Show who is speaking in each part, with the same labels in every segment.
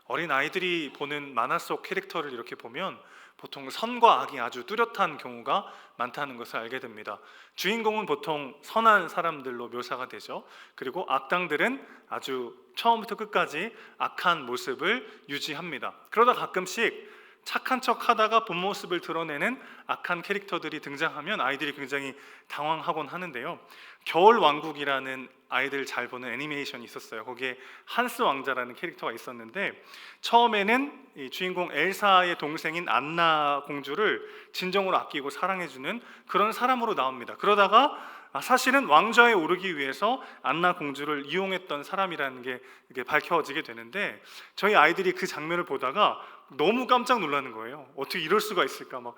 Speaker 1: 어린 아이들이 보는 만화 속 캐릭터를 이렇게 보면 보통 선과 악이 아주 뚜렷한 경우가 많다는 것을 알게 됩니다. 주인공은 보통 선한 사람들로 묘사가 되죠. 그리고 악당들은 아주 처음부터 끝까지 악한 모습을 유지합니다. 그러다 가끔씩 착한 척 하다가 본 모습을 드러내는 악한 캐릭터들이 등장하면 아이들이 굉장히 당황하곤 하는데요. 겨울 왕국이라는 아이들 잘 보는 애니메이션이 있었어요. 거기에 한스 왕자라는 캐릭터가 있었는데 처음에는 이 주인공 엘사의 동생인 안나 공주를 진정으로 아끼고 사랑해주는 그런 사람으로 나옵니다. 그러다가 사실은 왕좌에 오르기 위해서 안나 공주를 이용했던 사람이라는 게 이게 밝혀지게 되는데 저희 아이들이 그 장면을 보다가 너무 깜짝 놀라는 거예요. 어떻게 이럴 수가 있을까? 막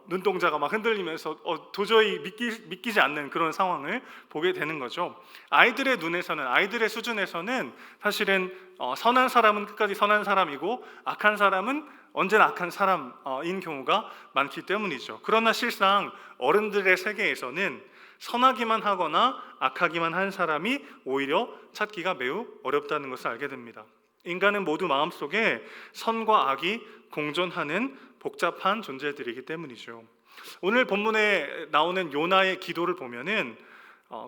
Speaker 1: 눈동자가 막 흔들리면서 도저히 믿기지 않는 그런 상황을 보게 되는 거죠. 아이들의 눈에서는, 아이들의 수준에서는 사실은 선한 사람은 끝까지 선한 사람이고 악한 사람은 언제나 악한 사람인 경우가 많기 때문이죠. 그러나 실상 어른들의 세계에서는 선하기만 하거나 악하기만 한 사람이 오히려 찾기가 매우 어렵다는 것을 알게 됩니다. 인간은 모두 마음속에 선과 악이 공존하는 복잡한 존재들이기 때문이죠. 오늘 본문에 나오는 요나의 기도를 보면은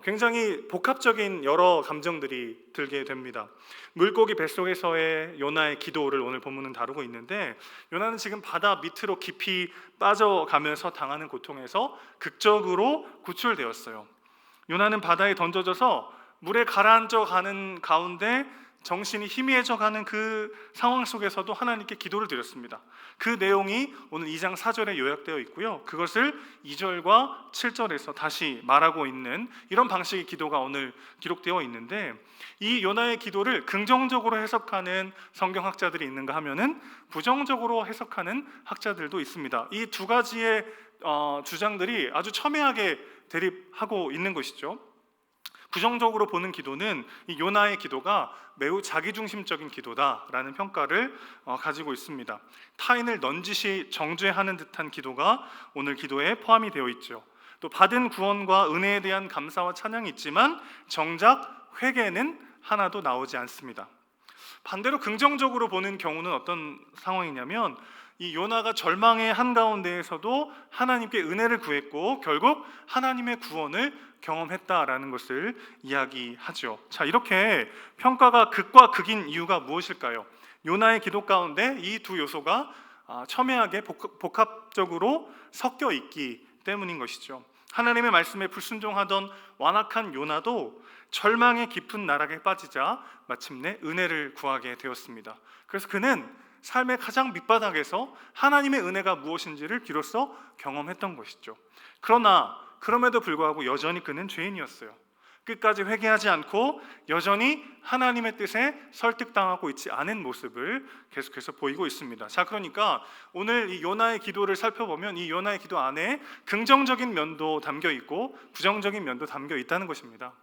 Speaker 1: 굉장히 복합적인 여러 감정들이 들게 됩니다. 물고기 뱃속에서의 요나의 기도를 오늘 본문은 다루고 있는데 요나는 지금 바다 밑으로 깊이 빠져가면서 당하는 고통에서 극적으로 구출되었어요. 요나는 바다에 던져져서 물에 가라앉아 가는 가운데 정신이 희미해져가는 그 상황 속에서도 하나님께 기도를 드렸습니다. 그 내용이 오늘 2장 4절에 요약되어 있고요. 그것을 2절과 7절에서 다시 말하고 있는 이런 방식의 기도가 오늘 기록되어 있는데 이 요나의 기도를 긍정적으로 해석하는 성경학자들이 있는가 하면은 부정적으로 해석하는 학자들도 있습니다. 이 두 가지의 주장들이 아주 첨예하게 대립하고 있는 것이죠. 부정적으로 보는 기도는 이 요나의 기도가 매우 자기중심적인 기도다라는 평가를 가지고 있습니다. 타인을 넌지시 정죄하는 듯한 기도가 오늘 기도에 포함이 되어 있죠. 또 받은 구원과 은혜에 대한 감사와 찬양이 있지만 정작 회개는 하나도 나오지 않습니다. 반대로 긍정적으로 보는 경우는 어떤 상황이냐면 이 요나가 절망의 한가운데에서도 하나님께 은혜를 구했고 결국 하나님의 구원을 경험했다라는 것을 이야기하죠. 자, 이렇게 평가가 극과 극인 이유가 무엇일까요? 요나의 기도 가운데 이 두 요소가 첨예하게 복합적으로 섞여 있기 때문인 것이죠. 하나님의 말씀에 불순종하던 완악한 요나도 절망의 깊은 나락에 빠지자 마침내 은혜를 구하게 되었습니다. 그래서 그는 삶의 가장 밑바닥에서 하나님의 은혜가 무엇인지를 비로소 경험했던 것이죠. 그러나 그럼에도 불구하고 여전히 그는 죄인이었어요. 끝까지 회개하지 않고 여전히 하나님의 뜻에 설득당하고 있지 않은 모습을 계속해서 보이고 있습니다. 자, 그러니까 오늘 이 요나의 기도를 살펴보면 이 요나의 기도 안에 긍정적인 면도 담겨 있고 부정적인 면도 담겨 있다는 것입니다.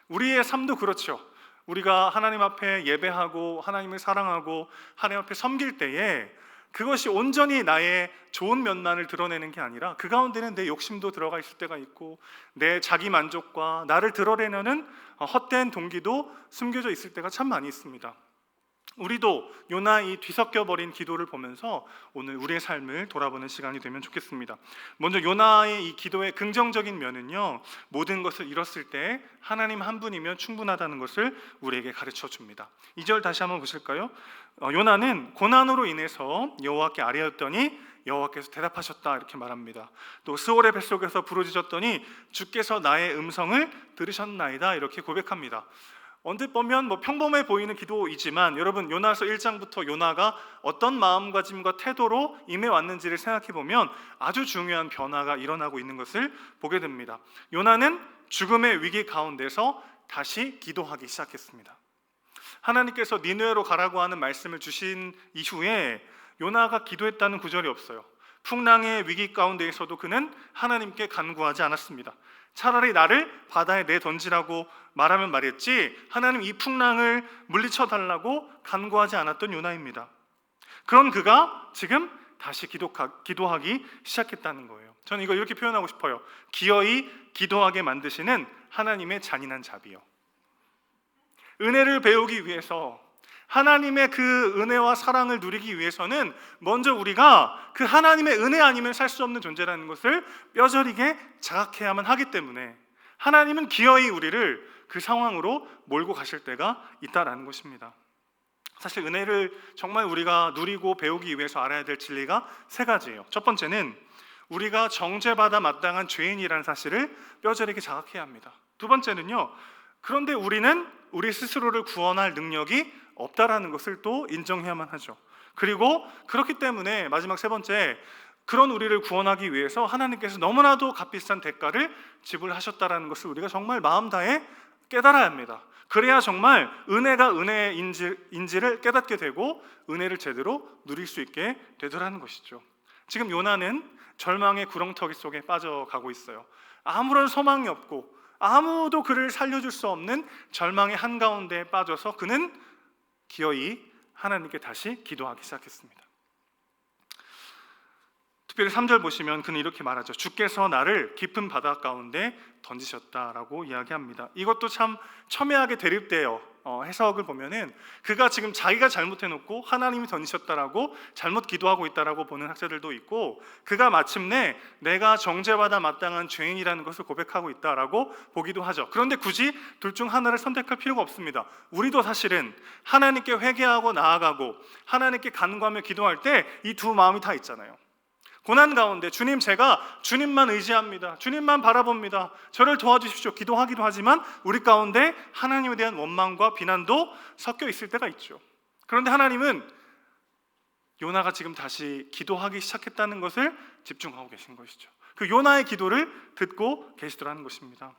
Speaker 1: 우리의 삶도 그렇죠. 우리가 하나님 앞에 예배하고 하나님을 사랑하고 하나님 앞에 섬길 때에 그것이 온전히 나의 좋은 면만을 드러내는 게 아니라 그 가운데는 내 욕심도 들어가 있을 때가 있고 내 자기 만족과 나를 드러내려는 헛된 동기도 숨겨져 있을 때가 참 많이 있습니다. 우리도 요나 이 뒤섞여버린 기도를 보면서 오늘 우리의 삶을 돌아보는 시간이 되면 좋겠습니다. 먼저 요나의 이 기도의 긍정적인 면은요, 모든 것을 잃었을 때 하나님 한 분이면 충분하다는 것을 우리에게 가르쳐 줍니다. 2절 다시 한번 보실까요? 요나는 고난으로 인해서 여호와께 아뢰었더니 여호와께서 대답하셨다 이렇게 말합니다. 또 스올의 뱃속에서 부르짖었더니 주께서 나의 음성을 들으셨나이다 이렇게 고백합니다. 언뜻 보면 평범해 보이는 기도이지만 여러분 요나서 1장부터 요나가 어떤 마음가짐과 태도로 임해왔는지를 생각해 보면 아주 중요한 변화가 일어나고 있는 것을 보게 됩니다. 요나는 죽음의 위기 가운데서 다시 기도하기 시작했습니다. 하나님께서 니느웨로 가라고 하는 말씀을 주신 이후에 요나가 기도했다는 구절이 없어요. 풍랑의 위기 가운데에서도 그는 하나님께 간구하지 않았습니다. 차라리 나를 바다에 내던지라고 말하면 말했지 하나님 이 풍랑을 물리쳐 달라고 간구하지 않았던 요나입니다. 그런 그가 지금 다시 기도하기 시작했다는 거예요. 저는 이거 이렇게 표현하고 싶어요. 기어이 기도하게 만드시는 하나님의 잔인한 자비요. 은혜를 배우기 위해서 하나님의 그 은혜와 사랑을 누리기 위해서는 먼저 우리가 그 하나님의 은혜 아니면 살 수 없는 존재라는 것을 뼈저리게 자각해야만 하기 때문에 하나님은 기어이 우리를 그 상황으로 몰고 가실 때가 있다라는 것입니다. 사실 은혜를 정말 우리가 누리고 배우기 위해서 알아야 될 진리가 세 가지예요. 첫 번째는 우리가 정죄받아 마땅한 죄인이라는 사실을 뼈저리게 자각해야 합니다. 두 번째는요, 그런데 우리는 우리 스스로를 구원할 능력이 없다라는 것을 또 인정해야만 하죠. 그리고 그렇기 때문에 마지막 세 번째, 그런 우리를 구원하기 위해서 하나님께서 너무나도 값비싼 대가를 지불하셨다라는 것을 우리가 정말 마음 다해 깨달아야 합니다. 그래야 정말 은혜가 은혜인지를 깨닫게 되고 은혜를 제대로 누릴 수 있게 되더라는 것이죠. 지금 요나는 절망의 구렁텅이 속에 빠져가고 있어요. 아무런 소망이 없고 아무도 그를 살려줄 수 없는 절망의 한가운데에 빠져서 그는 기어이 하나님께 다시 기도하기 시작했습니다. 특별히 3절 보시면 그는 이렇게 말하죠. 주께서 나를 깊은 바다 가운데 던지셨다라고 이야기합니다. 이것도 참 첨예하게 대립되어 해석을 보면은 그가 지금 자기가 잘못해놓고 하나님이 던지셨다라고 잘못 기도하고 있다라고 보는 학자들도 있고, 그가 마침내 내가 정죄받아 마땅한 죄인이라는 것을 고백하고 있다라고 보기도 하죠. 그런데 굳이 둘 중 하나를 선택할 필요가 없습니다. 우리도 사실은 하나님께 회개하고 나아가고 하나님께 간구하며 기도할 때 이 두 마음이 다 있잖아요. 고난 가운데 주님, 제가 주님만 의지합니다, 주님만 바라봅니다, 저를 도와주십시오 기도하기도 하지만 우리 가운데 하나님에 대한 원망과 비난도 섞여 있을 때가 있죠. 그런데 하나님은 요나가 지금 다시 기도하기 시작했다는 것을 집중하고 계신 것이죠. 그 요나의 기도를 듣고 계시더라는 것입니다.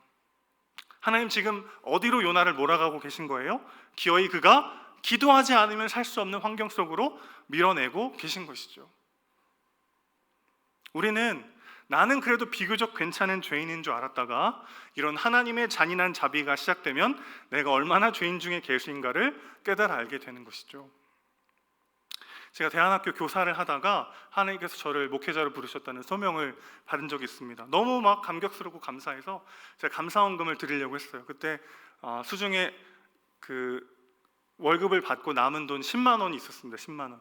Speaker 1: 하나님 지금 어디로 요나를 몰아가고 계신 거예요? 기어이 그가 기도하지 않으면 살 수 없는 환경 속으로 밀어내고 계신 것이죠. 우리는 나는 그래도 비교적 괜찮은 죄인인 줄 알았다가 이런 하나님의 잔인한 자비가 시작되면 내가 얼마나 죄인 중에 개수인가를 깨달아 알게 되는 것이죠. 제가 대안학교 교사를 하다가 하나님께서 저를 목회자로 부르셨다는 소명을 받은 적이 있습니다. 너무 막 감격스럽고 감사해서 제가 감사원금을 드리려고 했어요. 그때 수중에 그 월급을 받고 남은 돈 10만 원이 있었습니다. 10만 원.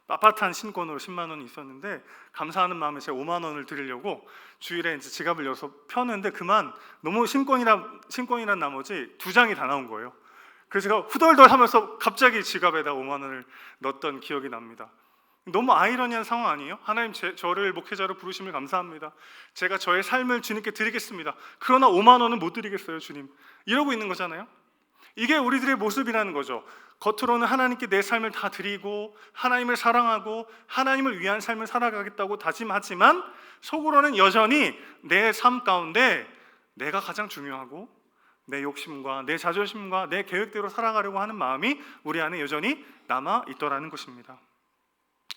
Speaker 1: 빳빳한 신권으로 10만 원이 있었는데 감사하는 마음에 제가 5만 원을 드리려고 주일에 이제 지갑을 열어서 펴는데 그만 너무 신권이란 나머지 두 장이 다 나온 거예요. 그래서 제가 후덜덜 하면서 갑자기 지갑에다 5만 원을 넣었던 기억이 납니다. 너무 아이러니한 상황 아니에요? 하나님 저를 목회자로 부르심을 감사합니다. 제가 저의 삶을 주님께 드리겠습니다. 그러나 5만 원은 못 드리겠어요, 주님. 이러고 있는 거잖아요. 이게 우리들의 모습이라는 거죠. 겉으로는 하나님께 내 삶을 다 드리고 하나님을 사랑하고 하나님을 위한 삶을 살아가겠다고 다짐하지만 속으로는 여전히 내 삶 가운데 내가 가장 중요하고 내 욕심과 내 자존심과 내 계획대로 살아가려고 하는 마음이 우리 안에 여전히 남아 있더라는 것입니다.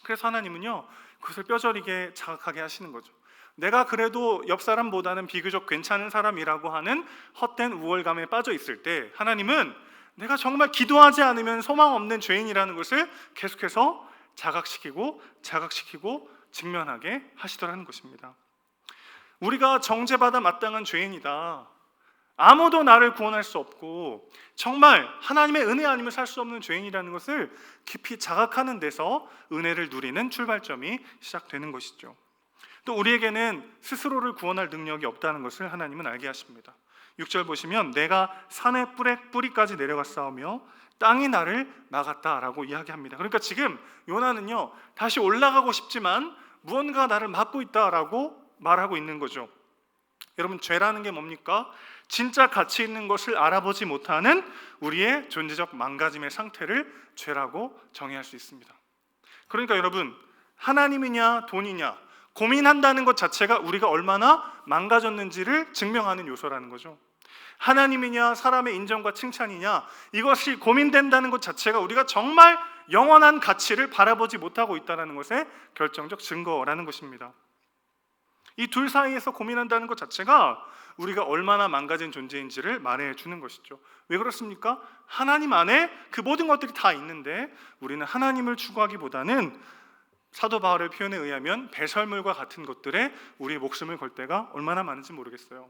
Speaker 1: 그래서 하나님은요, 그것을 뼈저리게 자각하게 하시는 거죠. 내가 그래도 옆 사람보다는 비교적 괜찮은 사람이라고 하는 헛된 우월감에 빠져 있을 때 하나님은 내가 정말 기도하지 않으면 소망 없는 죄인이라는 것을 계속해서 자각시키고 직면하게 하시더라는 것입니다. 우리가 정죄받아 마땅한 죄인이다, 아무도 나를 구원할 수 없고 정말 하나님의 은혜 아니면 살 수 없는 죄인이라는 것을 깊이 자각하는 데서 은혜를 누리는 출발점이 시작되는 것이죠. 또 우리에게는 스스로를 구원할 능력이 없다는 것을 하나님은 알게 하십니다. 6절 보시면 내가 산의 뿌리까지 내려갔사오며 땅이 나를 막았다라고 이야기합니다. 그러니까 지금 요나는요, 다시 올라가고 싶지만 무언가 나를 막고 있다라고 말하고 있는 거죠. 여러분, 죄라는 게 뭡니까? 진짜 가치 있는 것을 알아보지 못하는 우리의 존재적 망가짐의 상태를 죄라고 정의할 수 있습니다. 그러니까 여러분, 하나님이냐 돈이냐 고민한다는 것 자체가 우리가 얼마나 망가졌는지를 증명하는 요소라는 거죠. 하나님이냐 사람의 인정과 칭찬이냐, 이것이 고민된다는 것 자체가 우리가 정말 영원한 가치를 바라보지 못하고 있다는 것의 결정적 증거라는 것입니다. 이 둘 사이에서 고민한다는 것 자체가 우리가 얼마나 망가진 존재인지를 말해주는 것이죠. 왜 그렇습니까? 하나님 안에 그 모든 것들이 다 있는데 우리는 하나님을 추구하기보다는 사도 바울의 표현에 의하면 배설물과 같은 것들에 우리의 목숨을 걸 때가 얼마나 많은지 모르겠어요.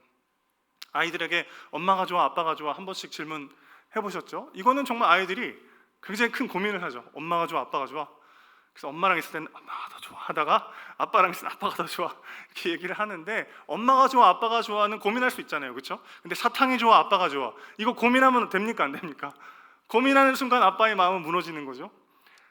Speaker 1: 아이들에게 엄마가 좋아 아빠가 좋아 한 번씩 질문해 보셨죠? 이거는 정말 아이들이 굉장히 큰 고민을 하죠. 엄마가 좋아, 아빠가 좋아? 그래서 엄마랑 있을 때는 엄마가 더 좋아 하다가 아빠랑 있을 때 아빠가 더 좋아 이렇게 얘기를 하는데, 엄마가 좋아, 아빠가 좋아는 고민할 수 있잖아요, 그렇죠? 근데 사탕이 좋아, 아빠가 좋아, 이거 고민하면 됩니까, 안 됩니까? 고민하는 순간 아빠의 마음은 무너지는 거죠.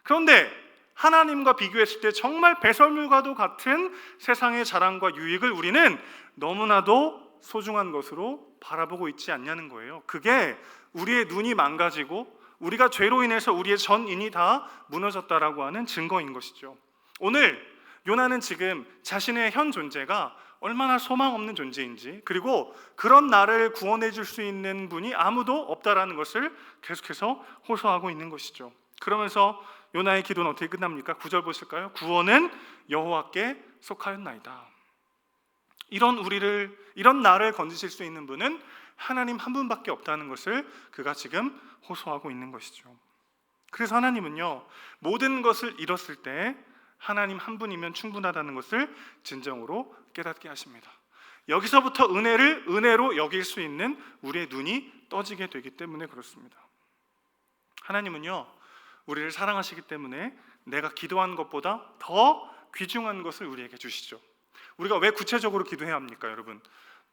Speaker 1: 그런데 하나님과 비교했을 때 정말 배설물과도 같은 세상의 자랑과 유익을 우리는 너무나도 소중한 것으로 바라보고 있지 않냐는 거예요. 그게 우리의 눈이 망가지고 우리가 죄로 인해서 우리의 전인이 다 무너졌다라고 하는 증거인 것이죠. 오늘 요나는 지금 자신의 현 존재가 얼마나 소망 없는 존재인지, 그리고 그런 나를 구원해 줄 수 있는 분이 아무도 없다라는 것을 계속해서 호소하고 있는 것이죠. 그러면서 요나의 기도는 어떻게 끝납니까? 9절 보실까요? 구원은 여호와께 속하였나이다. 이런 나를 건지실 수 있는 분은 하나님 한 분밖에 없다는 것을 그가 지금 호소하고 있는 것이죠. 그래서 하나님은요, 모든 것을 잃었을 때 하나님 한 분이면 충분하다는 것을 진정으로 깨닫게 하십니다. 여기서부터 은혜를 은혜로 여길 수 있는 우리의 눈이 떠지게 되기 때문에 그렇습니다. 하나님은요, 우리를 사랑하시기 때문에 내가 기도한 것보다 더 귀중한 것을 우리에게 주시죠. 우리가 왜 구체적으로 기도해야 합니까, 여러분?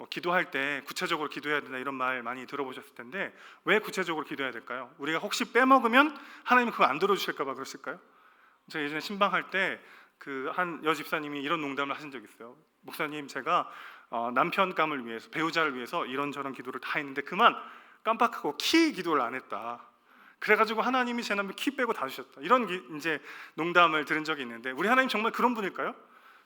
Speaker 1: 기도할 때 구체적으로 기도해야 된다 이런 말 많이 들어보셨을 텐데, 왜 구체적으로 기도해야 될까요? 우리가 혹시 빼먹으면 하나님이 그거 안 들어주실까 봐 그러실까요? 제가 예전에 신방할 때 그 한 여집사님이 이런 농담을 하신 적이 있어요. 목사님, 제가 남편감을 위해서, 배우자를 위해서 이런저런 기도를 다 했는데 그만 깜빡하고 키 기도를 안 했다. 그래가지고 하나님이 제 남편 키 빼고 다 주셨다. 이런 이제 농담을 들은 적이 있는데, 우리 하나님 정말 그런 분일까요?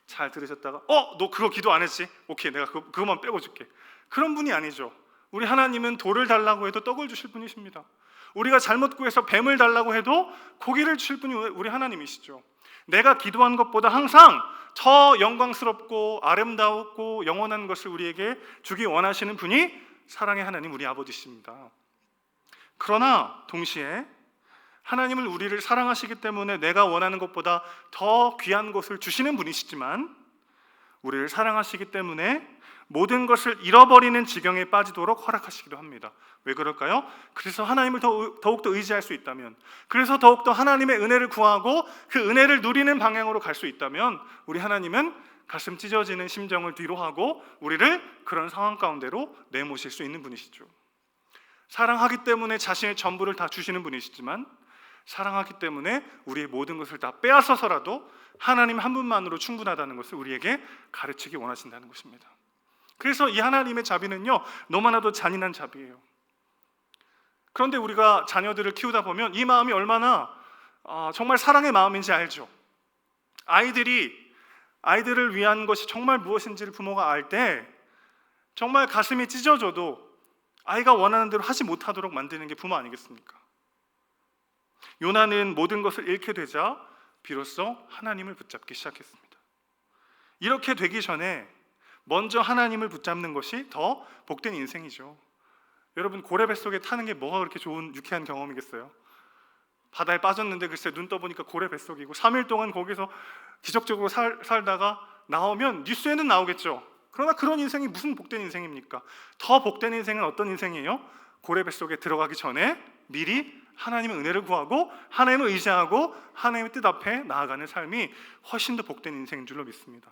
Speaker 1: 잘 들으셨다가 너 그거 기도 안 했지? 오케이, 내가 그거만 빼고 줄게. 그런 분이 아니죠. 우리 하나님은 돌을 달라고 해도 떡을 주실 분이십니다. 우리가 잘못 구해서 뱀을 달라고 해도 고기를 주실 분이 우리 하나님이시죠. 내가 기도한 것보다 항상 더 영광스럽고 아름다웠고 영원한 것을 우리에게 주기 원하시는 분이 사랑의 하나님, 우리 아버지십니다. 그러나 동시에 하나님은 우리를 사랑하시기 때문에 내가 원하는 것보다 더 귀한 것을 주시는 분이시지만, 우리를 사랑하시기 때문에 모든 것을 잃어버리는 지경에 빠지도록 허락하시기도 합니다. 왜 그럴까요? 그래서 하나님을 더욱더 의지할 수 있다면, 그래서 더욱더 하나님의 은혜를 구하고 그 은혜를 누리는 방향으로 갈 수 있다면, 우리 하나님은 가슴 찢어지는 심정을 뒤로 하고 우리를 그런 상황 가운데로 내모실 수 있는 분이시죠. 사랑하기 때문에 자신의 전부를 다 주시는 분이시지만, 사랑하기 때문에 우리의 모든 것을 다 빼앗아서라도 하나님 한 분만으로 충분하다는 것을 우리에게 가르치기 원하신다는 것입니다. 그래서 이 하나님의 자비는요, 너무나도 잔인한 자비예요. 그런데 우리가 자녀들을 키우다 보면 이 마음이 얼마나 정말 사랑의 마음인지 알죠. 아이들을 위한 것이 정말 무엇인지를 부모가 알 때 정말 가슴이 찢어져도 아이가 원하는 대로 하지 못하도록 만드는 게 부모 아니겠습니까? 요나는 모든 것을 잃게 되자 비로소 하나님을 붙잡기 시작했습니다. 이렇게 되기 전에 먼저 하나님을 붙잡는 것이 더 복된 인생이죠. 여러분, 고래 뱃속에 타는 게 뭐가 그렇게 좋은 유쾌한 경험이겠어요? 바다에 빠졌는데 글쎄 눈 떠보니까 고래 뱃속이고 3일 동안 거기서 기적적으로 살다가 나오면 뉴스에는 나오겠죠. 그러나 그런 인생이 무슨 복된 인생입니까? 더 복된 인생은 어떤 인생이에요? 고래 뱃속에 들어가기 전에 미리 하나님의 은혜를 구하고 하나님을 의지하고 하나님의 뜻 앞에 나아가는 삶이 훨씬 더 복된 인생인 줄로 믿습니다.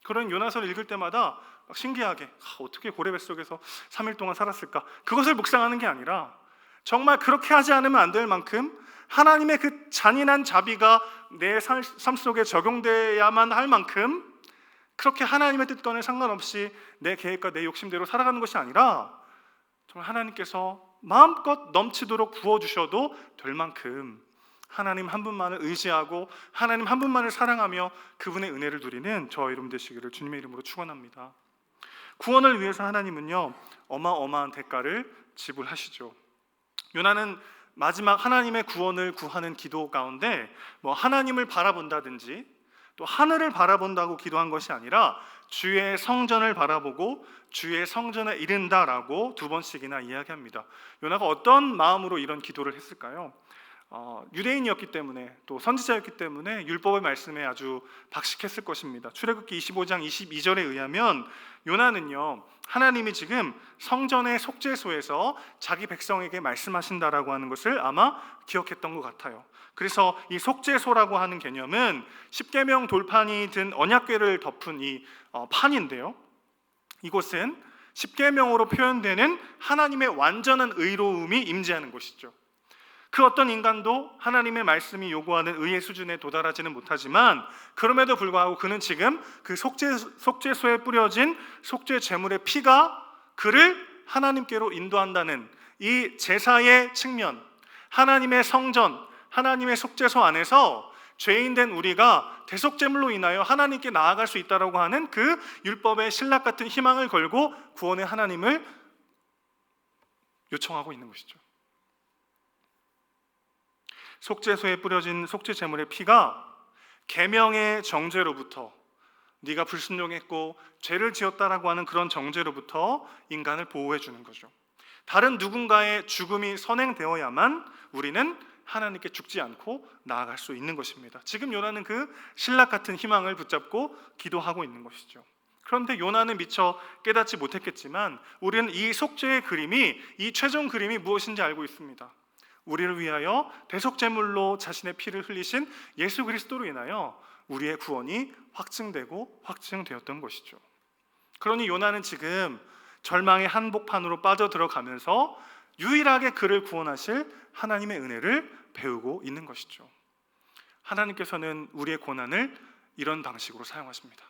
Speaker 1: 그런 요나서를 읽을 때마다 막 신기하게 어떻게 고래 뱃속에서 3일 동안 살았을까? 그것을 묵상하는 게 아니라 정말 그렇게 하지 않으면 안 될 만큼 하나님의 그 잔인한 자비가 내 삶 속에 적용돼야만 할 만큼 그렇게 하나님의 뜻과는 상관없이 내 계획과 내 욕심대로 살아가는 것이 아니라 정말 하나님께서 마음껏 넘치도록 부어주셔도 될 만큼 하나님 한 분만을 의지하고 하나님 한 분만을 사랑하며 그분의 은혜를 누리는 저와 여러분 되시기를 주님의 이름으로 축원합니다. 구원을 위해서 하나님은요, 어마어마한 대가를 지불하시죠. 요나는 마지막 하나님의 구원을 구하는 기도 가운데 하나님을 바라본다든지 또 하늘을 바라본다고 기도한 것이 아니라 주의 성전을 바라보고 주의 성전에 이른다라고 2번씩이나 이야기합니다. 요나가 어떤 마음으로 이런 기도를 했을까요? 유대인이었기 때문에 또 선지자였기 때문에 율법의 말씀에 아주 박식했을 것입니다. 출애굽기 25장 22절에 의하면 요나는요, 하나님이 지금 성전의 속죄소에서 자기 백성에게 말씀하신다라고 하는 것을 아마 기억했던 것 같아요. 그래서 이 속죄소라고 하는 개념은 십계명 돌판이 든 언약궤를 덮은 이 판인데요, 이곳은 십계명으로 표현되는 하나님의 완전한 의로움이 임재하는 곳이죠. 그 어떤 인간도 하나님의 말씀이 요구하는 의의 수준에 도달하지는 못하지만 그럼에도 불구하고 그는 지금 그 속죄소에 뿌려진 속죄 제물의 피가 그를 하나님께로 인도한다는 이 제사의 측면, 하나님의 성전, 하나님의 속죄소 안에서 죄인된 우리가 대속제물로 인하여 하나님께 나아갈 수 있다라고 하는 그 율법의 신락 같은 희망을 걸고 구원의 하나님을 요청하고 있는 것이죠. 속죄소에 뿌려진 속죄 제물의 피가 계명의 정죄로부터, 네가 불순종했고 죄를 지었다라고 하는 그런 정죄로부터 인간을 보호해 주는 거죠. 다른 누군가의 죽음이 선행되어야만 우리는 하나님께 죽지 않고 나아갈 수 있는 것입니다. 지금 요나는 그 신락 같은 희망을 붙잡고 기도하고 있는 것이죠. 그런데 요나는 미처 깨닫지 못했겠지만 우리는 이 속죄의 그림이, 이 최종 그림이 무엇인지 알고 있습니다. 우리를 위하여 대속제물로 자신의 피를 흘리신 예수 그리스도로 인하여 우리의 구원이 확증되고 확증되었던 것이죠. 그러니 요나는 지금 절망의 한복판으로 빠져들어가면서 유일하게 그를 구원하실 하나님의 은혜를 배우고 있는 것이죠. 하나님께서는 우리의 고난을 이런 방식으로 사용하십니다.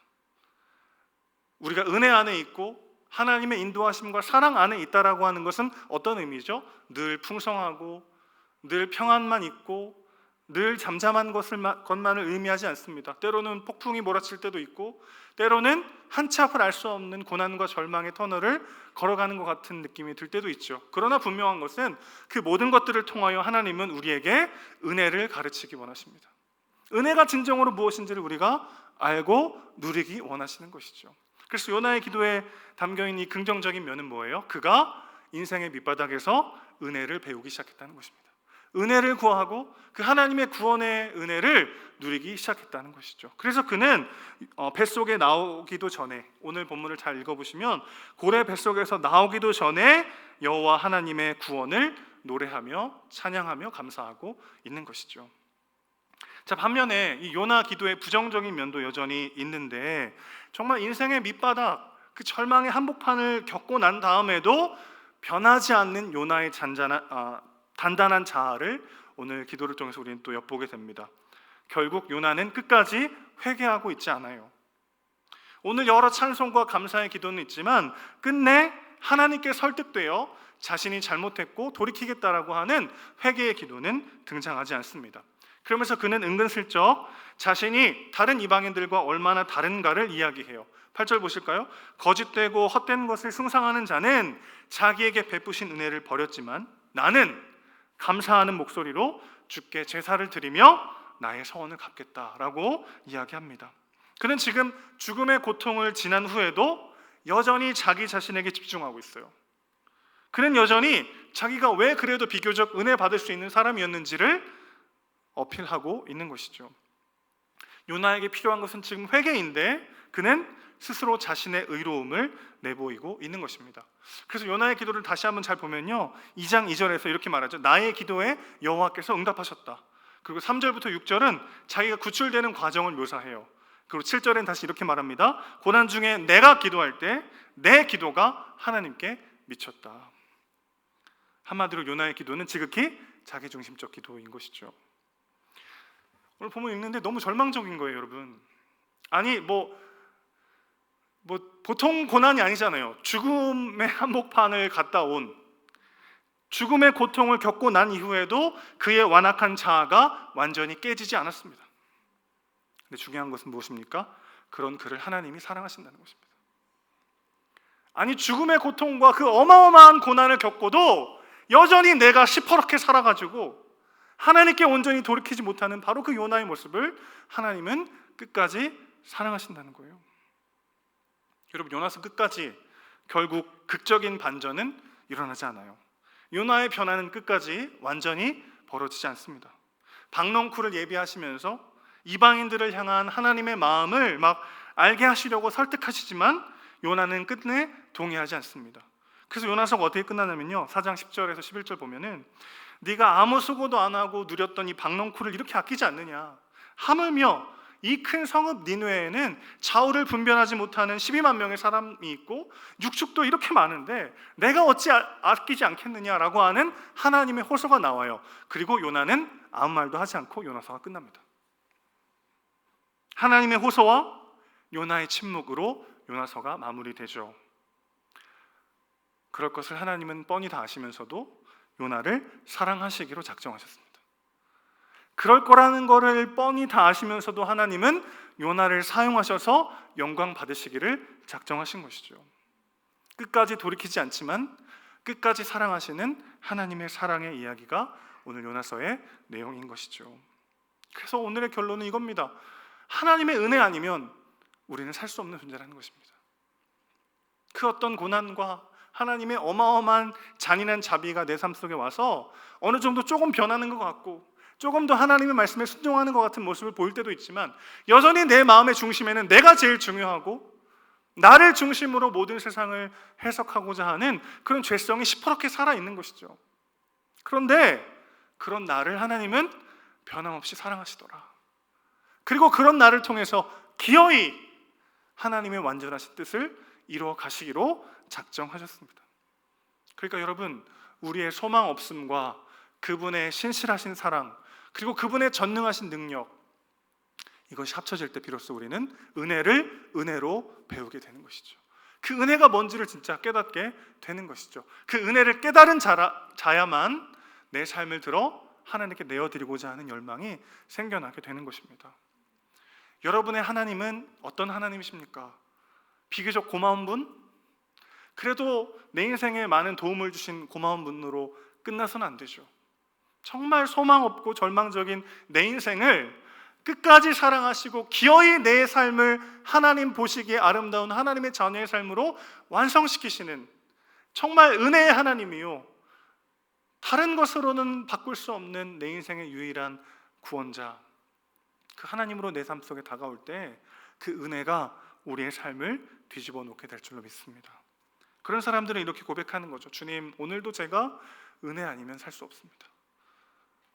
Speaker 1: 우리가 은혜 안에 있고 하나님의 인도하심과 사랑 안에 있다라고 하는 것은 어떤 의미죠? 늘 풍성하고 늘 평안만 있고 늘 잠잠한 것만을 의미하지 않습니다. 때로는 폭풍이 몰아칠 때도 있고 때로는 한치 앞을 알 수 없는 고난과 절망의 터널을 걸어가는 것 같은 느낌이 들 때도 있죠. 그러나 분명한 것은 그 모든 것들을 통하여 하나님은 우리에게 은혜를 가르치기 원하십니다. 은혜가 진정으로 무엇인지를 우리가 알고 누리기 원하시는 것이죠. 그래서 요나의 기도에 담겨있는 이 긍정적인 면은 뭐예요? 그가 인생의 밑바닥에서 은혜를 배우기 시작했다는 것입니다. 은혜를 구하고 그 하나님의 구원의 은혜를 누리기 시작했다는 것이죠. 그래서 그는 뱃속에 나오기도 전에, 오늘 본문을 잘 읽어보시면 고래 뱃속에서 나오기도 전에 여호와 하나님의 구원을 노래하며 찬양하며 감사하고 있는 것이죠. 자, 반면에 이 요나 기도의 부정적인 면도 여전히 있는데 정말 인생의 밑바닥, 그 절망의 한복판을 겪고 난 다음에도 변하지 않는 요나의 단단한 자아를 오늘 기도를 통해서 우리는 또 엿보게 됩니다. 결국 요나는 끝까지 회개하고 있지 않아요. 오늘 여러 찬송과 감사의 기도는 있지만 끝내 하나님께 설득되어 자신이 잘못했고 돌이키겠다라고 하는 회개의 기도는 등장하지 않습니다. 그러면서 그는 은근슬쩍 자신이 다른 이방인들과 얼마나 다른가를 이야기해요. 8절 보실까요? 거짓되고 헛된 것을 숭상하는 자는 자기에게 베푸신 은혜를 버렸지만 나는 감사하는 목소리로 주께 제사를 드리며 나의 서원을 갚겠다라고 이야기합니다. 그는 지금 죽음의 고통을 지난 후에도 여전히 자기 자신에게 집중하고 있어요. 그는 여전히 자기가 왜 그래도 비교적 은혜 받을 수 있는 사람이었는지를 어필하고 있는 것이죠. 요나에게 필요한 것은 지금 회개인데 그는 스스로 자신의 의로움을 내보이고 있는 것입니다. 그래서 요나의 기도를 다시 한번 잘 보면요, 2장 2절에서 이렇게 말하죠. 나의 기도에 여호와께서 응답하셨다. 그리고 3절부터 6절은 자기가 구출되는 과정을 묘사해요. 그리고 7절엔 다시 이렇게 말합니다. 고난 중에 내가 기도할 때 내 기도가 하나님께 미쳤다. 한마디로 요나의 기도는 지극히 자기중심적 기도인 것이죠. 오늘 본문 읽는데 너무 절망적인 거예요, 여러분. 아니 보통 고난이 아니잖아요. 죽음의 한복판을 갔다 온, 죽음의 고통을 겪고 난 이후에도 그의 완악한 자아가 완전히 깨지지 않았습니다. 근데 중요한 것은 무엇입니까? 그런 그를 하나님이 사랑하신다는 것입니다. 아니, 죽음의 고통과 그 어마어마한 고난을 겪고도 여전히 내가 시퍼렇게 살아가지고 하나님께 온전히 돌이키지 못하는 바로 그 요나의 모습을 하나님은 끝까지 사랑하신다는 거예요. 여러분, 요나서 끝까지 결국 극적인 반전은 일어나지 않아요. 요나의 변화는 끝까지 완전히 벌어지지 않습니다. 박넝쿨을 예비하시면서 이방인들을 향한 하나님의 마음을 막 알게 하시려고 설득하시지만 요나는 끝내 동의하지 않습니다. 그래서 요나서가 어떻게 끝나냐면요, 4장 10절에서 11절 보면은 네가 아무 수고도 안 하고 누렸던 이 박넝쿨을 이렇게 아끼지 않느냐, 하물며 이 큰 성읍 니느웨에는 좌우를 분별하지 못하는 12만 명의 사람이 있고 육축도 이렇게 많은데 내가 어찌 아끼지 않겠느냐라고 하는 하나님의 호소가 나와요. 그리고 요나는 아무 말도 하지 않고 요나서가 끝납니다. 하나님의 호소와 요나의 침묵으로 요나서가 마무리되죠. 그럴 것을 하나님은 뻔히 다 아시면서도 요나를 사랑하시기로 작정하셨습니다. 그럴 거라는 것을 뻔히 다 아시면서도 하나님은 요나를 사용하셔서 영광 받으시기를 작정하신 것이죠. 끝까지 돌이키지 않지만 끝까지 사랑하시는 하나님의 사랑의 이야기가 오늘 요나서의 내용인 것이죠. 그래서 오늘의 결론은 이겁니다. 하나님의 은혜 아니면 우리는 살 수 없는 존재라는 것입니다. 그 어떤 고난과 하나님의 어마어마한 잔인한 자비가 내 삶 속에 와서 어느 정도 조금 변하는 것 같고 조금 더 하나님의 말씀에 순종하는 것 같은 모습을 보일 때도 있지만 여전히 내 마음의 중심에는 내가 제일 중요하고 나를 중심으로 모든 세상을 해석하고자 하는 그런 죄성이 시퍼렇게 살아있는 것이죠. 그런데 그런 나를 하나님은 변함없이 사랑하시더라. 그리고 그런 나를 통해서 기어이 하나님의 완전하신 뜻을 이루어 가시기로 작정하셨습니다. 그러니까 여러분, 우리의 소망 없음과 그분의 신실하신 사랑, 그리고 그분의 전능하신 능력, 이것이 합쳐질 때 비로소 우리는 은혜를 은혜로 배우게 되는 것이죠. 그 은혜가 뭔지를 진짜 깨닫게 되는 것이죠. 그 은혜를 깨달은 자야만 내 삶을 들어 하나님께 내어드리고자 하는 열망이 생겨나게 되는 것입니다. 여러분의 하나님은 어떤 하나님이십니까? 비교적 고마운 분? 그래도 내 인생에 많은 도움을 주신 고마운 분으로 끝나서는 안 되죠. 정말 소망 없고 절망적인 내 인생을 끝까지 사랑하시고 기어이 내 삶을 하나님 보시기에 아름다운 하나님의 자녀의 삶으로 완성시키시는 정말 은혜의 하나님이요, 다른 것으로는 바꿀 수 없는 내 인생의 유일한 구원자, 그 하나님으로 내 삶 속에 다가올 때 그 은혜가 우리의 삶을 뒤집어 놓게 될 줄로 믿습니다. 그런 사람들은 이렇게 고백하는 거죠. 주님, 오늘도 제가 은혜 아니면 살 수 없습니다.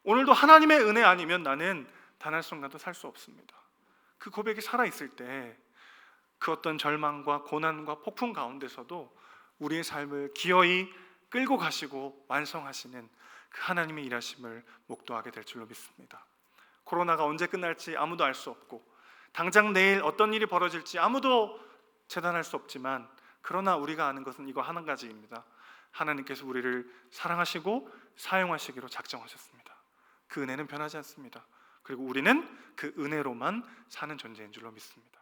Speaker 1: 오늘도 하나님의 은혜 아니면 나는 단 한순간도 살 수 없습니다. 그 고백이 살아있을 때 그 어떤 절망과 고난과 폭풍 가운데서도 우리의 삶을 기어이 끌고 가시고 완성하시는 그 하나님의 일하심을 목도하게 될 줄로 믿습니다. 코로나가 언제 끝날지 아무도 알 수 없고 당장 내일 어떤 일이 벌어질지 아무도 재단할 수 없지만, 그러나 우리가 아는 것은 이거 한 가지입니다. 하나님께서 우리를 사랑하시고 사용하시기로 작정하셨습니다. 그 은혜는 변하지 않습니다. 그리고 우리는 그 은혜로만 사는 존재인 줄로 믿습니다.